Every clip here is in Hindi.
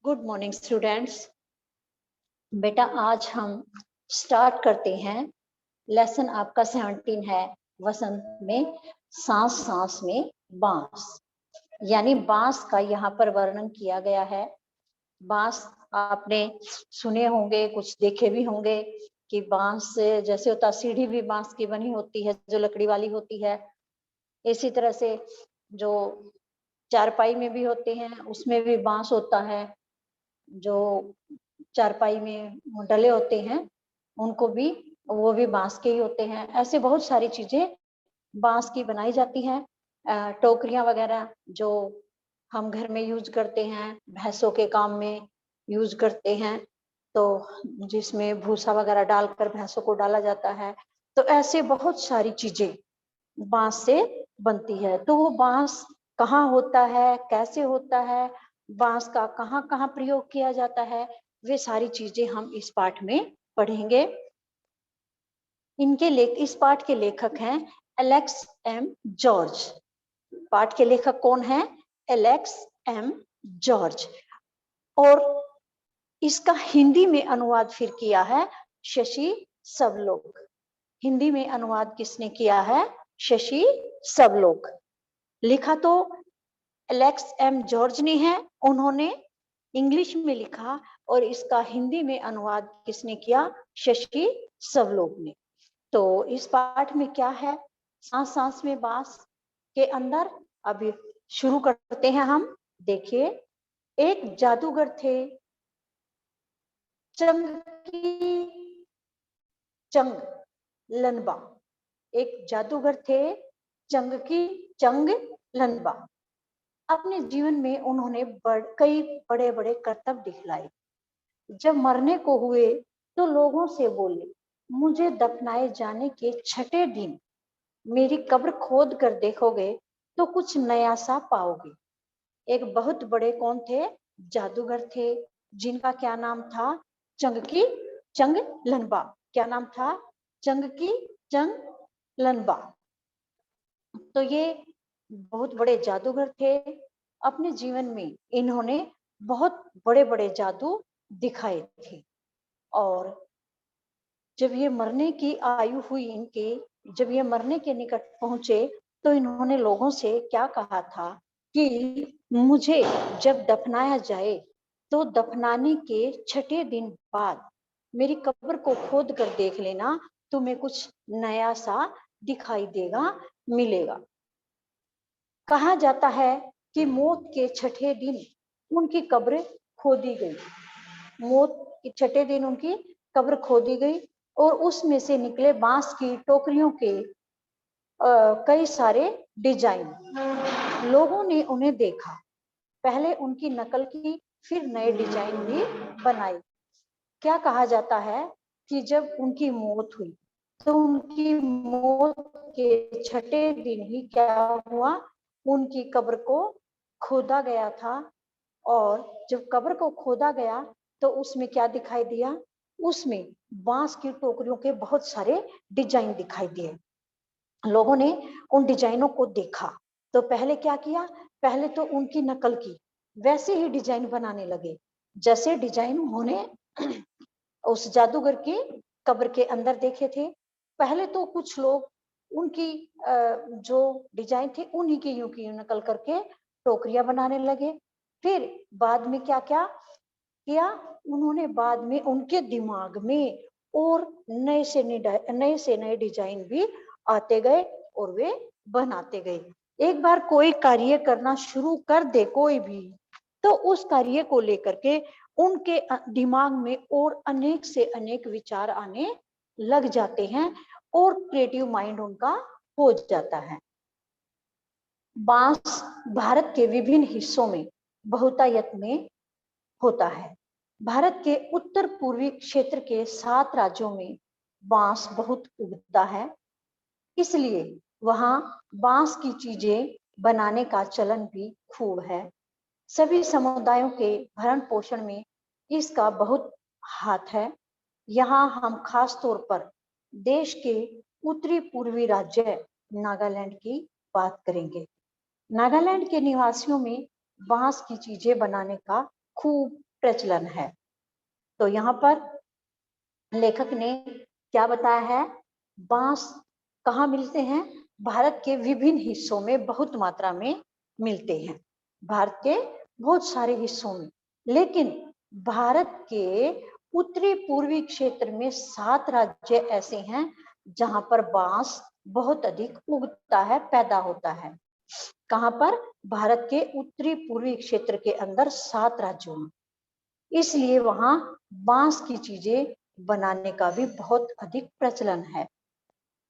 Good morning students. बेटा आज हम स्टार्ट करते हैं। लेसन आपका 17 है वसंत में सांस सांस में बांस, यानी बांस का यहाँ पर वर्णन किया गया है। बांस आपने सुने होंगे, कुछ देखे भी होंगे कि बांस जैसे होता, सीढ़ी भी बांस की बनी होती है जो लकड़ी वाली होती है। इसी तरह से जो चारपाई में भी होते हैं उसमें भी बांस होता है, जो चारपाई में डले होते हैं उनको भी, वो भी बांस के ही होते हैं। ऐसे बहुत सारी चीजें बांस की बनाई जाती हैं। टोकरियां वगैरह जो हम घर में यूज करते हैं, भैंसों के काम में यूज करते हैं, तो जिसमें भूसा वगैरह डालकर भैंसों को डाला जाता है। तो ऐसे बहुत सारी चीजें बांस से बनती है। तो वो बांस कहाँ होता है, कैसे होता है, बांस का कहाँ कहाँ प्रयोग किया जाता है, वे सारी चीजें हम इस पाठ में पढ़ेंगे। इस पाठ के लेखक हैं एलेक्स एम जॉर्ज। पाठ के लेखक कौन है? Alex M George. और इसका हिंदी में अनुवाद फिर किया है शशि सबलोक। हिंदी में अनुवाद किसने किया है? शशि सबलोक। लिखा तो एलेक्स एम जॉर्ज ने है, उन्होंने इंग्लिश में लिखा, और इसका हिंदी में अनुवाद किसने किया? शशि सबलोक ने। तो इस पाठ में क्या है? सांस सांस में बांस के अंदर अभी शुरू करते हैं हम। देखिए, एक जादूगर थे, चंग लनबा। एक जादूगर थे चंग लनबा। अपने जीवन में उन्होंने कई बड़े बड़े करतब दिखलाए। जब मरने को हुए तो लोगों से बोले, मुझे दफनाए जाने के 6ठे दिन मेरी कब्र खोद कर देखोगे तो कुछ नया सा पाओगे। एक बहुत बड़े कौन थे? जादूगर थे, जिनका क्या नाम था? चंग लनबा। क्या नाम था? चंग लनबा। तो ये बहुत बड़े जादूगर थे। अपने जीवन में इन्होंने बहुत बड़े बड़े जादू दिखाए थे। और जब ये मरने की आयु हुई इनकी, जब ये मरने के निकट पहुंचे, तो इन्होंने लोगों से क्या कहा था कि मुझे जब दफनाया जाए तो दफनाने के 6ठे दिन बाद मेरी कब्र को खोद कर देख लेना, तुम्हें कुछ नया सा दिखाई देगा, मिलेगा। कहा जाता है कि मौत के 6ठे दिन उनकी कब्र खोदी गई। मौत के 6ठे दिन उनकी कब्र खोदी गई और उसमें से निकले बांस की टोकरियों के कई सारे डिजाइन। लोगों ने उन्हें देखा, पहले उनकी नकल की, फिर नए डिजाइन भी बनाए। क्या कहा जाता है कि जब उनकी मौत हुई तो उनकी मौत के 6ठे दिन ही क्या हुआ? उनकी कब्र को खोदा गया था। और जब कब्र को खोदा गया तो उसमें क्या दिखाई दिया? उसमें बांस की टोकरियों के बहुत सारे डिजाइन दिखाई दिए। लोगों ने उन डिजाइनों को देखा तो पहले क्या किया? पहले तो उनकी नकल की, वैसे ही डिजाइन बनाने लगे जैसे डिजाइन उन्होंने उस जादूगर की कब्र के अंदर देखे थे। पहले तो कुछ लोग उनकी जो डिजाइन थे उन्हीं की यूं की नकल करके टोकरियां बनाने लगे। फिर बाद में क्या क्या किया उन्होंने? बाद में उनके दिमाग में और नए से नए डिजाइन भी आते गए और वे बनाते गए। एक बार कोई कार्य करना शुरू कर दे कोई भी, तो उस कार्य को लेकर के उनके दिमाग में और अनेक से अनेक विचार आने लग जाते हैं और क्रिएटिव माइंड उनका हो जाता है। बांस भारत के विभिन्न हिस्सों में बहुतायत में होता है। भारत के उत्तर पूर्वी क्षेत्र के 7 राज्यों में बांस बहुत उगता है, इसलिए वहां बांस की चीजें बनाने का चलन भी खूब है। सभी समुदायों के भरण पोषण में इसका बहुत हाथ है। यहाँ हम खास तौर पर देश के उत्तरी पूर्वी राज्य नागालैंड की बात करेंगे। नागालैंड के निवासियों में बांस की चीजें बनाने का खूब प्रचलन है। तो यहाँ पर लेखक ने क्या बताया है, बांस कहाँ मिलते हैं? भारत के विभिन्न हिस्सों में बहुत मात्रा में मिलते हैं, भारत के बहुत सारे हिस्सों में। लेकिन भारत के उत्तरी पूर्वी क्षेत्र में 7 राज्य ऐसे हैं जहां पर बांस बहुत अधिक उगता है, पैदा होता है। कहां पर? भारत के उत्तरी पूर्वी क्षेत्र के अंदर 7 राज्यों में। इसलिए वहां बांस की चीजें बनाने का भी बहुत अधिक प्रचलन है।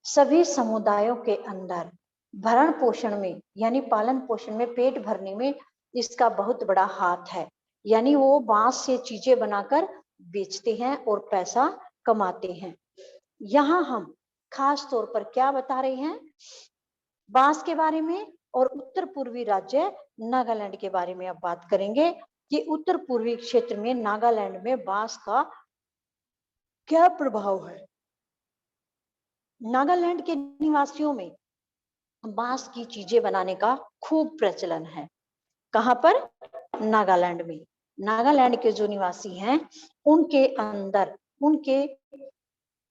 सभी समुदायों के अंदर भरण पोषण में यानी पालन पोषण में, पेट भरने में इसका बहुत बड़ा हाथ है। यानी वो बांस से चीजें बनाकर बेचते हैं और पैसा कमाते हैं। यहाँ हम खास तौर पर क्या बता रहे हैं? बांस के बारे में और उत्तर पूर्वी राज्य नागालैंड के बारे में अब बात करेंगे कि उत्तर पूर्वी क्षेत्र में नागालैंड में बांस का क्या प्रभाव है। नागालैंड के निवासियों में बांस की चीजें बनाने का खूब प्रचलन है। कहां पर? नागालैंड में। नागालैंड के जो निवासी हैं उनके अंदर, उनके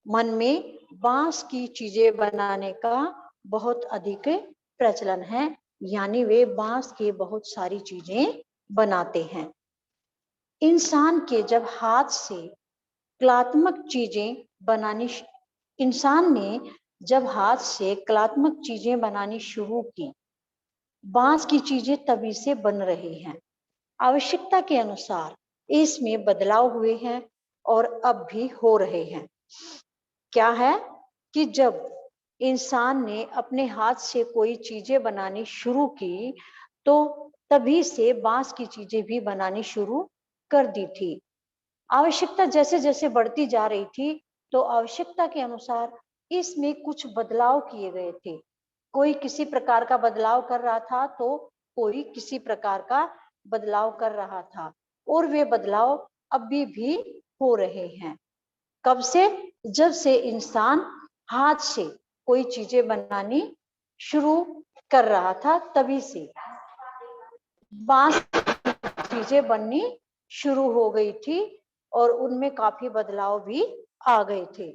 मन में बांस की चीजें बनाने का बहुत अधिक प्रचलन है। यानी वे बांस की बहुत सारी चीजें बनाते हैं। इंसान के जब हाथ से कलात्मक चीजें बनानी, इंसान ने जब हाथ से कलात्मक चीजें बनानी शुरू की, बांस की चीजें तभी से बन रही हैं। आवश्यकता के अनुसार इसमें बदलाव हुए हैं और अब भी हो रहे हैं। क्या है कि जब इंसान ने अपने हाथ से कोई चीजें बनानी शुरू की तो तभी से बांस की चीजें भी बनानी शुरू कर दी थी। आवश्यकता जैसे जैसे बढ़ती जा रही थी तो आवश्यकता के अनुसार इसमें कुछ बदलाव किए गए थे। कोई किसी प्रकार का बदलाव कर रहा था तो कोई किसी प्रकार का बदलाव कर रहा था, और वे बदलाव अभी भी हो रहे हैं। कब से? जब से इंसान हाथ से कोई चीजें बनानी शुरू कर रहा था तभी से बांस चीजें बननी शुरू हो गई थी और उनमें काफी बदलाव भी आ गए थे।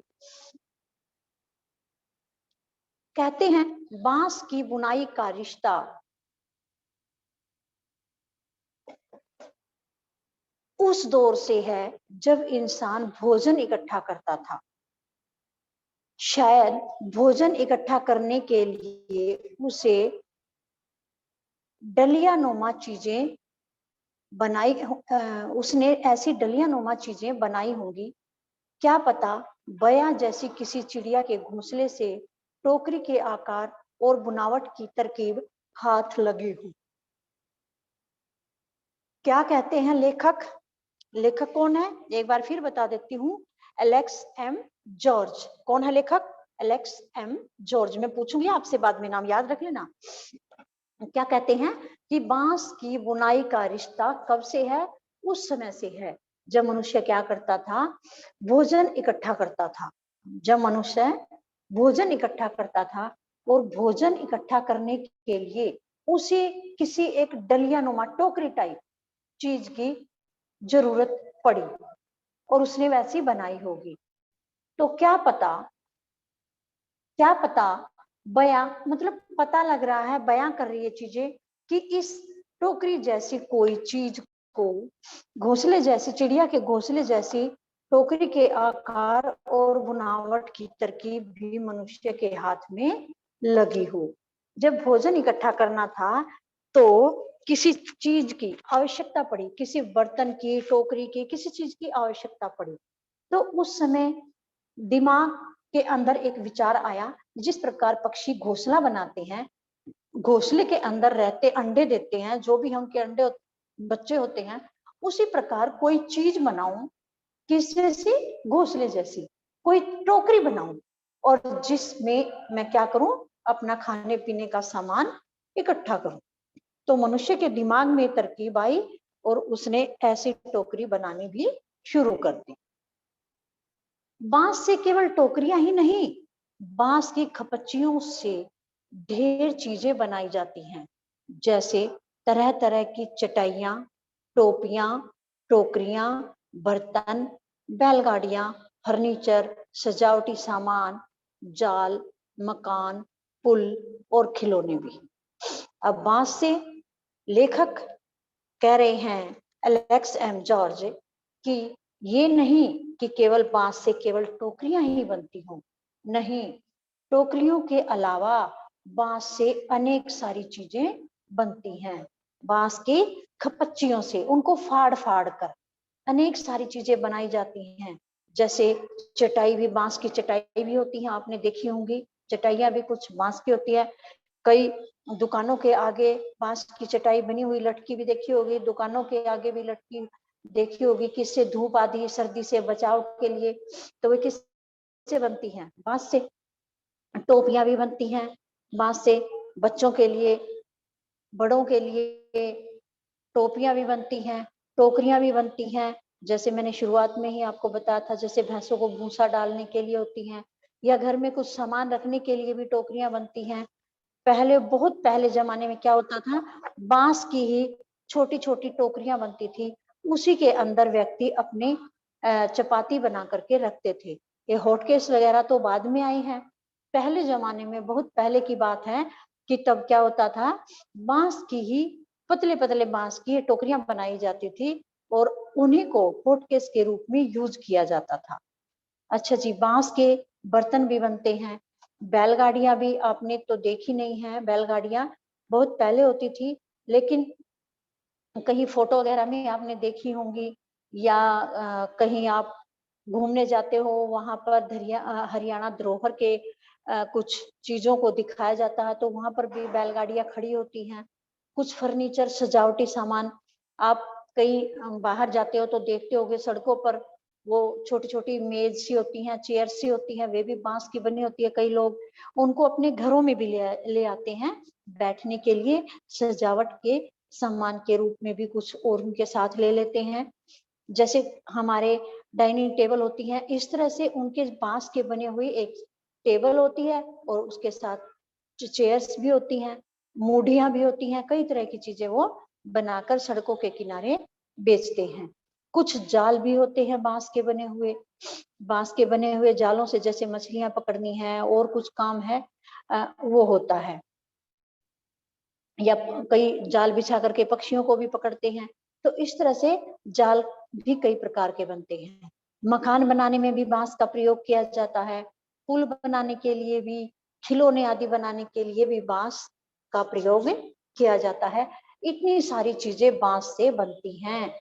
कहते हैं बांस की बुनाई का रिश्ता उस दौर से है जब इंसान भोजन इकट्ठा करता था। शायद भोजन इकट्ठा करने के लिए उसे डलिया नुमा चीजें बनाई, उसने ऐसी डलिया नुमा चीजें बनाई होंगी। क्या पता बया जैसी किसी चिड़िया के घोंसले से टोकरी के आकार और बुनावट की तरकीब हाथ लगी हो। क्या कहते हैं लेखक? लेखक कौन है? एक बार फिर बता देती हूँ, एलेक्स एम जॉर्ज। कौन है लेखक? Alex M George. मैं पूछूंगी आपसे बाद में, नाम याद रख लेना। क्या कहते हैं कि बांस की बुनाई का रिश्ता कब से है? उस समय से है जब मनुष्य क्या करता था? भोजन इकट्ठा करता था। जब मनुष्य भोजन इकट्ठा करता था और भोजन इकट्ठा करने के लिए उसे किसी एक डलिया नुमा टोकरी टाइप चीज की जरूरत पड़ी और उसने वैसी बनाई होगी। तो क्या पता, क्या पता बयां, मतलब पता लग रहा है, बयां कर रही है चीजें कि इस टोकरी जैसी कोई चीज को, घोंसले जैसी, चिड़िया के घोंसले जैसी टोकरी के आकार और बुनावट की तरकीब भी मनुष्य के हाथ में लगी हो। जब भोजन इकट्ठा करना था तो किसी चीज की आवश्यकता पड़ी, किसी बर्तन की, टोकरी की, किसी चीज की आवश्यकता पड़ी। तो उस समय दिमाग के अंदर एक विचार आया, जिस प्रकार पक्षी घोंसला बनाते हैं, घोंसले के अंदर रहते अंडे देते हैं, जो भी हम के अंडे बच्चे होते हैं, उसी प्रकार कोई चीज बनाऊं, किस जैसी? घोंसले जैसी कोई टोकरी बनाऊं और जिसमें मैं क्या करूं? अपना खाने पीने का सामान इकट्ठा करूं। तो मनुष्य के दिमाग में तरकीब आई और उसने ऐसी टोकरी बनानी भी शुरू कर दी। बांस से केवल टोकरियां ही नहीं, बांस की खपच्चियों से ढेर चीजें बनाई जाती हैं। जैसे तरह तरह की चटाइयाँ, टोपियाँ, टोकरियाँ, बर्तन, बैलगाड़ियाँ, फर्नीचर, सजावटी सामान, जाल, मकान, पुल और खिलौने भी। अब बांस से लेखक कह रहे हैं एलेक्स एम जॉर्ज कि ये नहीं कि केवल बांस से केवल टोकरियां ही बनती हों, नहीं, टोकरियों के अलावा बांस से अनेक सारी चीजें बनती हैं। बांस की खपच्चियों से उनको फाड़ फाड़ कर अनेक सारी चीजें बनाई जाती हैं। जैसे चटाई भी, बांस की चटाई भी होती है, आपने देखी होंगी। चटाइयां भी कुछ बांस की होती है। कई दुकानों के आगे बांस की चटाई बनी हुई लटकी भी देखी होगी, दुकानों के आगे भी लटकी देखी होगी। किससे? धूप आदि सर्दी से बचाव के लिए। तो वे किससे बनती हैं? बांस से। टोपियां भी बनती हैं बांस से, बच्चों के लिए, बड़ों के लिए टोपियां भी बनती हैं, टोकरियां भी बनती हैं। जैसे मैंने शुरुआत में ही आपको बताया था, जैसे भैंसों को भूसा डालने के लिए होती हैं, या घर में कुछ सामान रखने के लिए भी टोकरियां बनती हैं। पहले, बहुत पहले जमाने में क्या होता था, बांस की ही छोटी छोटी टोकरियां बनती थी, उसी के अंदर व्यक्ति अपने चपाती बना करके रखते थे। ये हॉटकेस वगैरह तो बाद में आई हैं। पहले जमाने में, बहुत पहले की बात है, कि तब क्या होता था, बांस की ही पतले पतले बांस की टोकरियां बनाई जाती थी और उन्हीं को हॉटकेस के रूप में यूज किया जाता था। अच्छा जी, बांस के बर्तन भी बनते हैं। बैलगाड़ियां भी आपने तो देखी नहीं है, बैलगाड़ियां बहुत पहले होती थी, लेकिन कहीं फोटो वगैरह में आपने देखी होंगी, या कहीं आप घूमने जाते हो, वहां पर हरियाणा धरोहर के कुछ चीजों को दिखाया जाता है, तो वहां पर भी बैलगाड़ियां खड़ी होती हैं। कुछ फर्नीचर, सजावटी सामान, आप कहीं बाहर जाते हो तो देखते होगे सड़कों पर वो छोटी छोटी मेज सी होती हैं, चेयर सी होती हैं, वे भी बांस की बनी होती है। कई लोग उनको अपने घरों में भी ले आते हैं बैठने के लिए, सजावट के सामान के रूप में भी कुछ और उनके साथ ले लेते हैं। जैसे हमारे डाइनिंग टेबल होती है, इस तरह से उनके बांस के बने हुए एक टेबल होती है और उसके साथ चेयर्स भी होती हैं, मूढ़ियां भी होती हैं, कई तरह की चीजें वो बनाकर सड़कों के किनारे बेचते हैं। कुछ जाल भी होते हैं बांस के बने हुए। बांस के बने हुए जालों से जैसे मछलियां पकड़नी है और कुछ काम है, वो होता है। या कई जाल बिछा करके पक्षियों को भी पकड़ते हैं। तो इस तरह से जाल भी कई प्रकार के बनते हैं। मकान बनाने में भी बांस का प्रयोग किया जाता है। पुल बनाने के लिए भी, खिलौने आदि बनाने के लिए भी बांस का प्रयोग किया जाता है। इतनी सारी चीजें बांस से बनती हैं।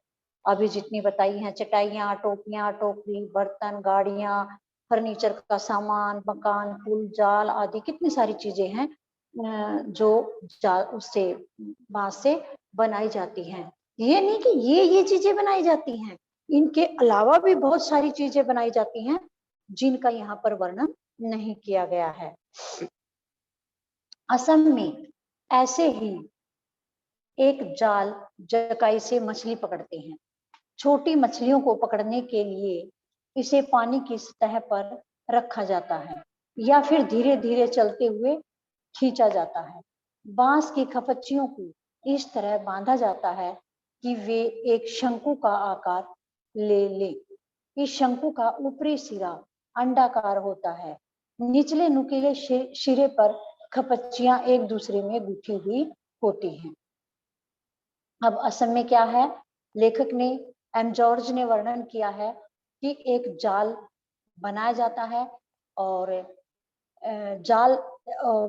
अभी जितनी बताई हैं, चटाइयाँ, टोपियाँ, टोकरी, बर्तन, गाड़ियाँ, फर्नीचर का सामान, मकान, पुल, जाल आदि कितनी सारी चीजें हैं जो उससे, बांस से बनाई जाती हैं। ये नहीं कि ये चीजें बनाई जाती हैं, इनके अलावा भी बहुत सारी चीजें बनाई जाती हैं जिनका यहाँ पर वर्णन नहीं किया गया है। असम में ऐसे ही एक जाल जकाई से मछली पकड़ते हैं। छोटी मछलियों को पकड़ने के लिए इसे पानी की सतह पर रखा जाता है या फिर धीरे धीरे चलते हुए खींचा जाता है। बांस की खपच्चियों को इस तरह बांधा जाता है कि वे एक शंकु का आकार ले ले। इस शंकु का ऊपरी सिरा अंडाकार होता है। निचले नुकीले सिरे पर खपच्चियां एक दूसरे में गुथी हुई होती हैं। अब असम में क्या है, लेखक ने, एम जॉर्ज ने वर्णन किया है कि एक जाल बनाया जाता है और जाल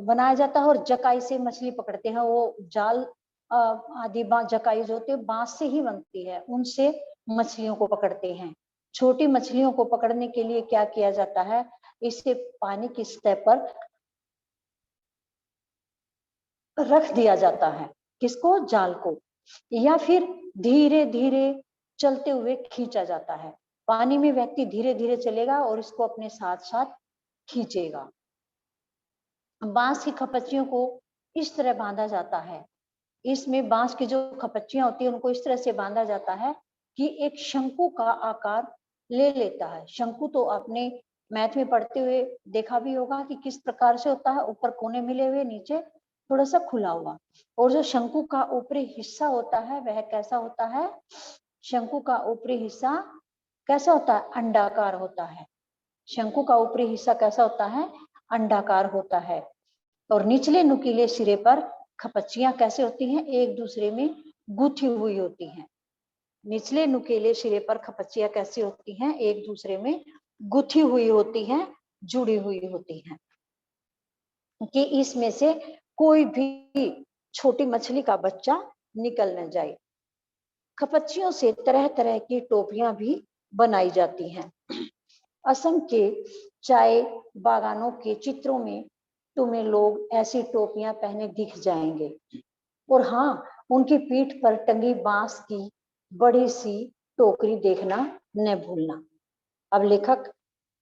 बनाया जाता है और जकाई से मछली पकड़ते हैं। वो जाल आदि जकाई जो होती है बांस से ही बनती है, उनसे मछलियों को पकड़ते हैं। छोटी मछलियों को पकड़ने के लिए क्या किया जाता है, इसे पानी की सतह पर रख दिया जाता है। किसको? जाल को। या फिर धीरे धीरे चलते हुए खींचा जाता है। पानी में व्यक्ति धीरे धीरे चलेगा और इसको अपने साथ साथ खींचेगा। बांस की खपच्चियों को इस तरह बांधा जाता है, इसमें बांस की जो खपच्चियां होती है उनको इस तरह से बांधा जाता है कि एक शंकु का आकार ले लेता है। शंकु तो आपने मैथ में पढ़ते हुए देखा भी होगा कि किस प्रकार से होता है, ऊपर कोने मिले हुए, नीचे थोड़ा सा खुला हुआ। और जो शंकु का ऊपरी हिस्सा होता है वह कैसा होता है? शंकु का ऊपरी हिस्सा कैसा होता है? अंडाकार होता है। शंकु का ऊपरी हिस्सा कैसा होता है? अंडाकार होता है। और निचले नुकीले सिरे पर खपच्चियां कैसे होती हैं? एक दूसरे में गुथी हुई होती हैं। निचले नुकीले सिरे पर खपच्चियां कैसी होती हैं? एक दूसरे में गुथी हुई होती हैं, जुड़ी हुई होती हैं, कि इसमें से कोई भी छोटी मछली का बच्चा निकल न जाए। खपच्चियों से तरह तरह की टोपियां भी बनाई जाती हैं। असम के चाय बागानों के चित्रों में तुम्हें लोग ऐसी टोपियां पहने दिख जाएंगे। और हाँ, उनकी पीठ पर टंगी बांस की बड़ी सी टोकरी देखना न भूलना। अब लेखक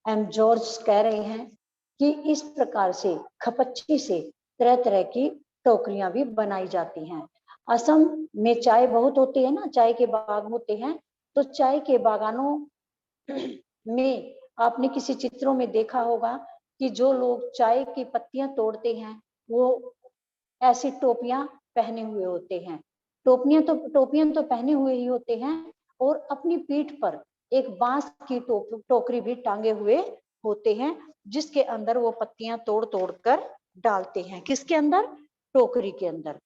एम जॉर्ज कह रहे हैं कि इस प्रकार से खपच्ची से तरह तरह की टोकरियां भी बनाई जाती हैं। असम में चाय बहुत होती है ना, चाय के बाग होते हैं, तो चाय के बागानों में आपने किसी चित्रों में देखा होगा कि जो लोग चाय की पत्तियां तोड़ते हैं वो ऐसी टोपियां पहने हुए होते हैं। टोपियां तो पहने हुए ही होते हैं और अपनी पीठ पर एक बांस की टोकरी भी टांगे हुए होते हैं, जिसके अंदर वो पत्तियां तोड़ तोड़ कर डालते हैं। किसके अंदर? टोकरी के अंदर।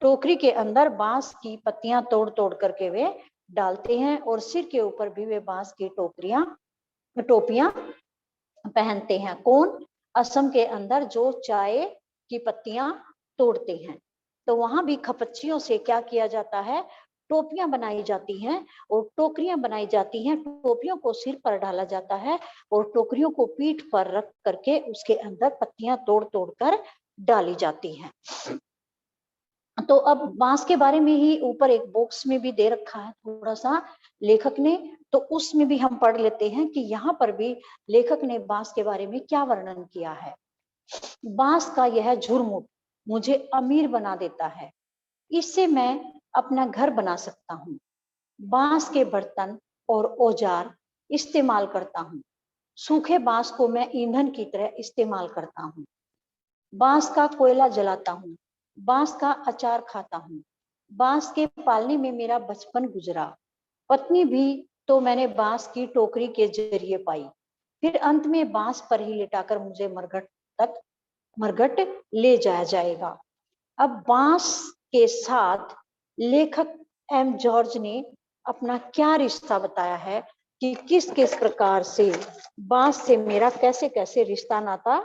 टोकरी के अंदर बांस की पत्तियां तोड़ तोड़ करके वे डालते हैं और सिर के ऊपर भी वे बांस की टोपियां पहनते हैं। कौन? असम के अंदर जो चाय की पत्तियां तोड़ते हैं। तो वहां भी खपच्चियों से क्या किया जाता है? टोपियां बनाई जाती हैं और टोकरियां बनाई जाती हैं। टोपियों को सिर पर डाला जाता है और टोकरियों को पीठ पर रख करके उसके अंदर पत्तियां तोड़ तोड़ कर डाली जाती हैं। तो अब बांस के बारे में ही ऊपर एक बॉक्स में भी दे रखा है थोड़ा सा लेखक ने, तो उसमें भी हम पढ़ लेते हैं कि यहाँ पर भी लेखक ने बांस के बारे में क्या वर्णन किया है। बांस का यह झुरमुट मुझे अमीर बना देता है, इससे मैं अपना घर बना सकता हूँ। बांस के बर्तन और औजार इस्तेमाल करता हूँ। सूखे बांस को मैं ईंधन की तरह इस्तेमाल करता हूँ। बांस का कोयला जलाता हूँ। बांस का अचार खाता हूँ। बांस के पालने में मेरा बचपन गुजरा। पत्नी भी तो मैंने बांस की टोकरी के जरिए पाई। फिर अंत में बांस पर ही लिटाकर मुझे मरघट ले जाया जाएगा। अब बांस के साथ लेखक एम जॉर्ज ने अपना क्या रिश्ता बताया है कि किस किस प्रकार से बांस से मेरा कैसे कैसे रिश्ता नाता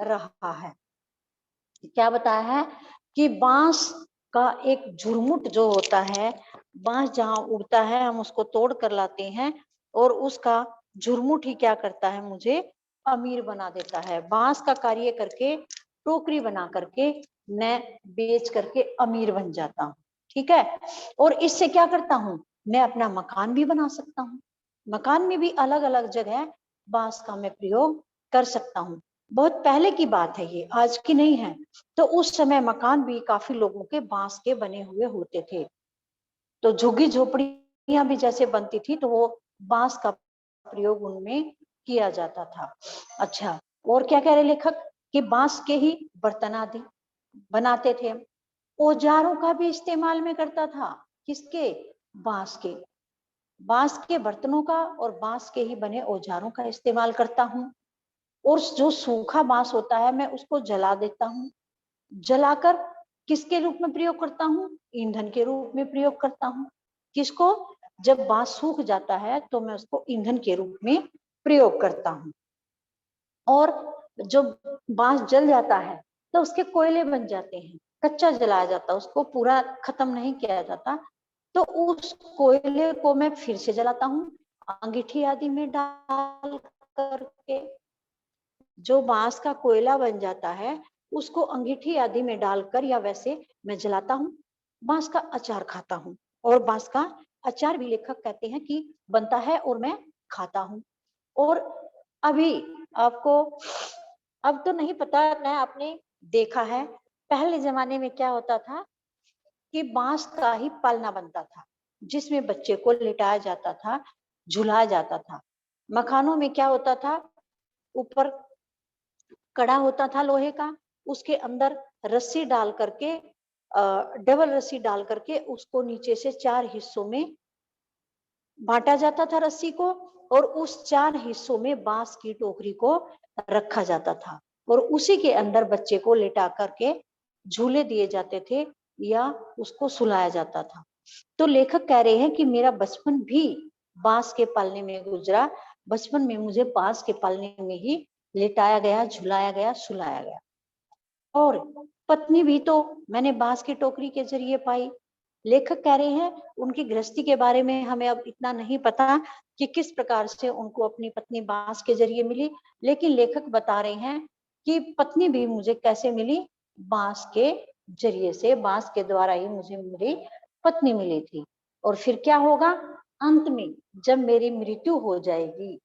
रहा है। क्या बताया है कि बांस का एक झुरमुट जो होता है, बांस जहां उड़ता है हम उसको तोड़ कर लाते हैं और उसका झुरमुट ही क्या करता है? मुझे अमीर बना देता है। बांस का कार्य करके टोकरी बना करके मैं बेच करके अमीर बन जाता हूँ। ठीक है। और इससे क्या करता हूँ? मैं अपना मकान भी बना सकता हूँ। मकान में भी अलग अलग जगह बांस का मैं प्रयोग कर सकता हूँ। बहुत पहले की बात है ये, आज की नहीं है। तो उस समय मकान भी काफी लोगों के बांस के बने हुए होते थे। तो झुग्गी झोपड़ियां भी जैसे बनती थी तो वो बांस का प्रयोग उनमें किया जाता था। अच्छा, और क्या कह रहे लेखक कि बांस के ही बर्तन आदि बनाते थे। औजारों का भी इस्तेमाल में करता था। किसके? बांस के। बांस के बर्तनों का और बांस के ही बने औजारों का इस्तेमाल करता हूँ। और जो सूखा बांस होता है मैं उसको जला देता हूँ। जलाकर किसके रूप में प्रयोग करता हूँ? ईंधन के रूप में प्रयोग करता हूँ। किसको? जब बांस सूख जाता है तो मैं उसको ईंधन के रूप में प्रयोग करता हूँ। और जब बांस जल जाता है तो उसके कोयले बन जाते हैं। कच्चा जलाया जाता है, उसको पूरा खत्म नहीं किया जाता। तो उस कोयले को मैं फिर से जलाता हूँ अंगीठी आदि में डाल करके। जो बांस का कोयला बन जाता है उसको अंगीठी आदि में डालकर या वैसे मैं जलाता हूँ। बांस का अचार खाता हूँ और बांस का अचार भी लेखक कहते हैं कि बनता है और मैं खाता हूँ। और अभी आपको अब तो नहीं पता ना, आपने देखा है पहले जमाने में क्या होता था कि बांस का ही पालना बनता था, जिसमें बच्चे को लिटाया जाता था, झुलाया जाता था। मकानों में क्या होता था? ऊपर कड़ा होता था लोहे का, उसके अंदर रस्सी डाल करके डबल रस्सी डाल करके उसको नीचे से 4 हिस्सों में बांटा जाता था रस्सी को, और उस 4 हिस्सों में बांस की टोकरी को रखा जाता था और उसी के अंदर बच्चे को लेटा करके झूले दिए जाते थे या उसको सुलाया जाता था। तो लेखक कह रहे हैं कि मेरा बचपन भी बांस के पालने में गुजरा। बचपन में मुझे बांस के पालने में ही लेटाया गया, झुलाया गया, सुलाया गया। और पत्नी भी तो मैंने बांस की टोकरी के जरिए पाई। लेखक कह रहे हैं उनकी गृहस्थी के बारे में हमें अब इतना नहीं पता कि किस प्रकार से उनको अपनी पत्नी बांस के जरिए मिली, लेकिन लेखक बता रहे हैं कि पत्नी भी मुझे कैसे मिली, बांस के जरिए से, बांस के द्वारा ही मुझे मेरी पत्नी मिली थी। और फिर क्या होगा, अंत में जब मेरी मृत्यु हो जाएगी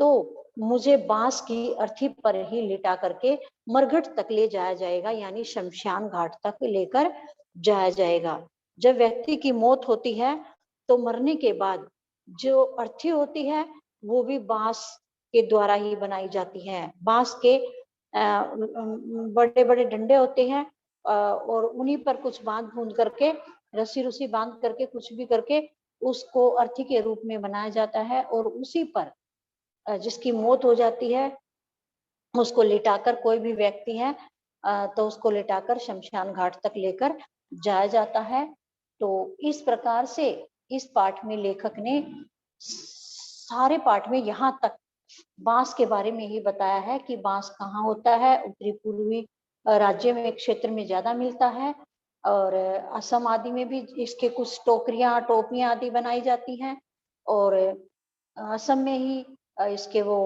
तो मुझे बांस की अर्थी पर ही लिटा करके मरघट तक ले जाया जाएगा, यानी शमशान घाट तक लेकर जाया जाएगा। जब व्यक्ति की मौत होती है तो मरने के बाद जो अर्थी होती है वो भी बांस के द्वारा ही बनाई जाती है। बांस के बड़े बड़े डंडे होते हैं और उन्हीं पर कुछ बांध बूंद करके, रस्सी रुसी बांध करके, कुछ भी करके उसको अर्थी के रूप में बनाया जाता है और उसी पर जिसकी मौत हो जाती है उसको लिटाकर, कोई भी व्यक्ति है तो उसको लिटाकर शमशान घाट तक लेकर जाया जाता है। तो इस प्रकार से इस पाठ में लेखक ने सारे पाठ में यहाँ तक बांस के बारे में ही बताया है कि बांस कहाँ होता है। उत्तरी पूर्वी राज्य में, क्षेत्र में ज्यादा मिलता है और असम आदि में भी इसके कुछ टोकरियां, टोपियां आदि बनाई जाती हैं और असम में ही इसके वो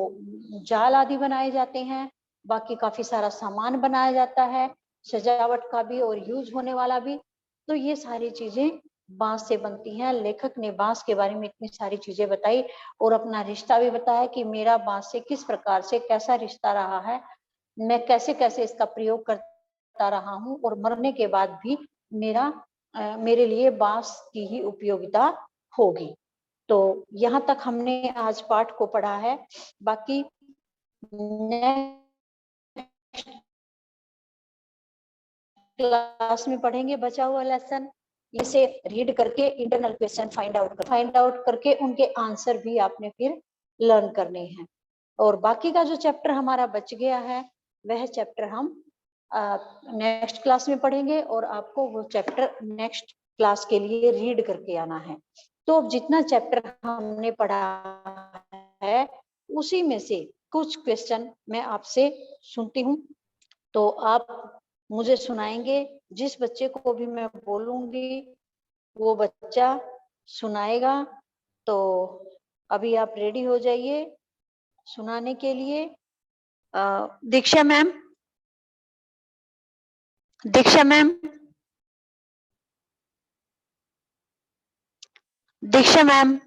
जाल आदि बनाए जाते हैं। बाकी काफी सारा सामान बनाया जाता है, सजावट का भी और यूज होने वाला भी। तो ये सारी चीजें बांस से बनती हैं। लेखक ने बांस के बारे में इतनी सारी चीजें बताई और अपना रिश्ता भी बताया कि मेरा बांस से किस प्रकार से कैसा रिश्ता रहा है, मैं कैसे कैसे इसका प्रयोग करता रहा हूँ और मरने के बाद भी मेरे लिए बांस की ही उपयोगिता होगी। तो यहाँ तक हमने आज पाठ को पढ़ा है। बाकी क्लास में पढ़ेंगे बचा हुआ लेसन, इसे रीड करके इंटरनल क्वेश्चन फाइंड आउट करके उनके आंसर भी आपने फिर लर्न करने हैं। और बाकी का जो चैप्टर हमारा बच गया है वह चैप्टर हम नेक्स्ट क्लास में पढ़ेंगे और आपको वो चैप्टर नेक्स्ट क्लास के लिए रीड करके आना है। तो अब जितना चैप्टर हमने पढ़ा है उसी में से कुछ क्वेश्चन मैं आपसे सुनती हूँ, तो आप मुझे सुनाएंगे। जिस बच्चे को भी मैं बोलूंगी वो बच्चा सुनाएगा। तो अभी आप रेडी हो जाइए सुनाने के लिए। दीक्षा मैम, दीक्षा मैम, दीक्षा मैम।